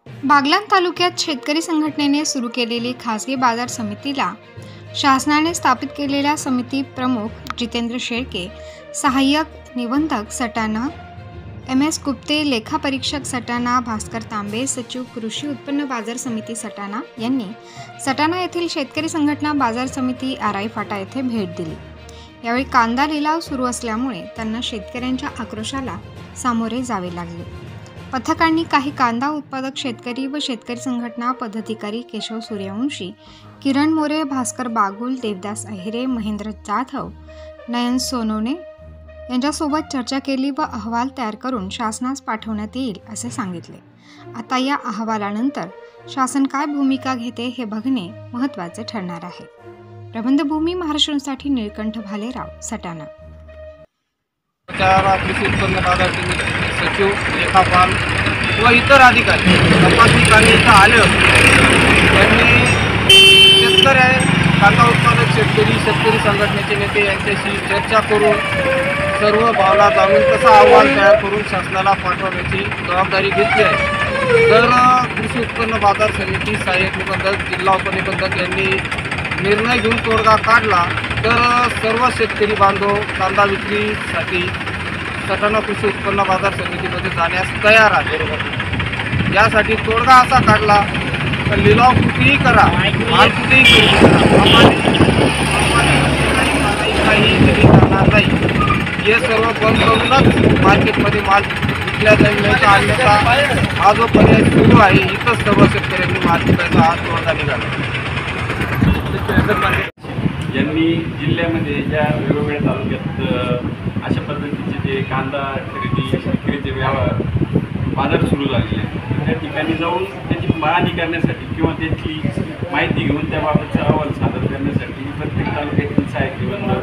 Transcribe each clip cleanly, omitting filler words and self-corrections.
बागलाण तालुक्यात शेतकरी संघटनेने सुरू केलेली खासगी बाजार समितीला शासनाने स्थापित केलेल्या समिती प्रमुख जितेंद्र शेळके, सहाय्यक निबंधक सटाणा, MS गुप्ते, लेखापरीक्षक सटाणा, भास्कर तांबे, सचिव कृषी उत्पन्न बाजार समिती सटाणा यांनी सटाणा येथील शेतकरी संघटना बाजार समिती आराई फाटा येथे भेट दिली। यावेळी कांदा लिलाव सुरू असल्यामुळे त्यांना शेतकऱ्यांच्या आक्रोशाला सामोरे जावे लागले। पथकांनी काही कांदा उत्पादक शेतकरी व शेतकरी संघटना पदाधिकारी केशव सूर्यवंशी, किरण मोरे, भास्कर बागुल, देवदास अहिरे, महेंद्र जाधव, नयन सोनवणे यांच्यासोबत चर्चा केली व अहवाल तयार करून शासनास पाठवण्यात येईल असे सांगितले। आता या अहवालानंतर शासन काय भूमिका घेते हे बघणे महत्त्वाचे ठरणार आहे। प्रबंधभूमी महाराष्ट्रासाठी निळकंठ भालेराव, सटाणा। कृषी उत्पन्न बाजार सचिव, लेखापाल व इतर अधिकारी तपासणी करण्यात आले। त्यांनी कांदा उत्पादक शेतकरी संघटनेचे नेते यांच्याशी चर्चा करून सर्व भावना जाणून तसा अहवाल तयार करून शासनाला पाठवण्याची जबाबदारी घेतली आहे। तर कृषी उत्पन्न बाजार समिती सहाय्यक निबंधक, जिल्हा उपनिबंधक यांनी निर्णय घेऊन तोडगा काढला तर सर्व शेतकरी बांधव कांदा विक्रीसाठी सटाणा कृषी उत्पन्न बाजार समितीमध्ये जाण्यास तयार आहे। यासाठी तोडगा असा काढला तर लिलाव कुठेही करा, माल कुठेही काही तरी करणार नाही। हे सर्व बंद करूनच मार्केटमध्ये माल विकल्या जाईल, नाही तर अन्यथा हा जो पर्याय सुरू आहे इथंच सर्व शेतकऱ्यांनी माल विकायचा हा तोडगा निघाला। यांनी जिल्ह्यामध्ये ज्या वेगवेगळ्या तालुक्यात अशा पद्धतीचे जे कांदा खरेदी विक्रीचे व्यवहार बाजार सुरू झालेले आहेत त्या ठिकाणी जाऊन त्याची पाहणी करण्यासाठी किंवा त्याची माहिती घेऊन त्याबाबतचा अहवाल सादर करण्यासाठी प्रत्येक तालुक्यातील सहाय्यक निबंधक,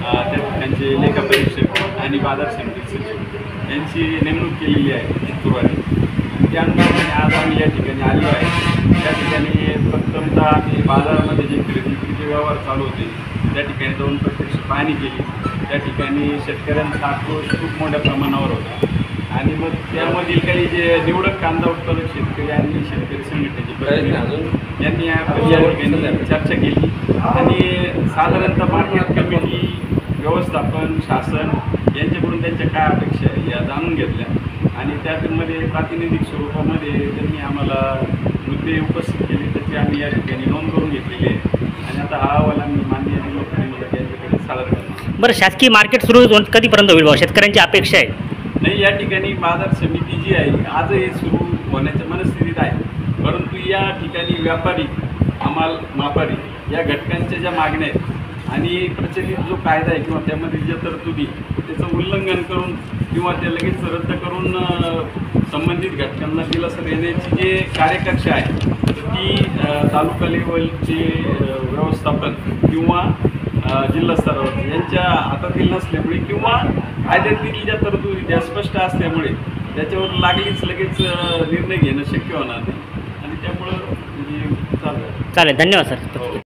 त्या ठिकाणचे लेखापरीक्षक आणि बाजार समिती सचिव यांची नेमणूक केलेली आहे शुक्रवारी। त्या अनुषंगाने आज आम्ही या ठिकाणी आलो आहे। त्या ठिकाणी प्रथमतः आम्ही बाजारामध्ये जे खरेदी विक्रीचे व्यवहार चालू होते त्या ठिकाणी जाऊन प्रत्यक्ष पाहणी केली। त्या ठिकाणी शेतकऱ्यांचा आक्रोश खूप मोठ्या प्रमाणावर होता आणि मग त्यामधील काही जे निवडक कांदा उत्पादक शेतकरी आणि शेतकरी संघटनेचे प्रतिनिधी यांनी या ठिकाणी चर्चा केली आणि साधारणतः मार्केट कमिटी, व्यवस्थापन, शासन यांच्याकडून त्यांच्या काय अपेक्षा आहे या जाणून घेतल्या आणि त्यामध्ये प्रातिनिधिक स्वरूपामध्ये त्यांनी आम्हाला मुद्दे उपस्थित केले, त्याची आम्ही या ठिकाणी नोंद करून घेतलेली आहे आणि आता हा अहवाल आम्ही माननीय लोकप्रतिनिधी यांच्याकडे सादर करणार। बरं, शासकीय मार्केट सुरू कधीपर्यंत होईल भाऊ? शेतकऱ्यांची अपेक्षा आहे नाही, या ठिकाणी बाजार समिती जी आहे आज हे सुरू होण्याच्या मनस्थितीत आहे, परंतु या ठिकाणी व्यापारी, हमाल, मापारी या घटकांच्या ज्या मागण्या आहेत आणि प्रचलित जो कायदा आहे किंवा त्यामध्ये ज्या तरतुदी त्याचं उल्लंघन करून किंवा ते लगेच रद्द करून संबंधित घटकांना दिलासा देण्याची जे कार्यकक्ष आहे तर ती तालुका लेवलचे व्यवस्थापन किंवा जिल्हा स्तरावर यांच्या हातातील नसल्यामुळे किंवा कायद्यातील ज्या तरतुदी त्या स्पष्ट असल्यामुळे त्याच्यावर लागलीच लगेच निर्णय घेणं शक्य होणार नाही आणि त्यामुळं चालेल। धन्यवाद सर।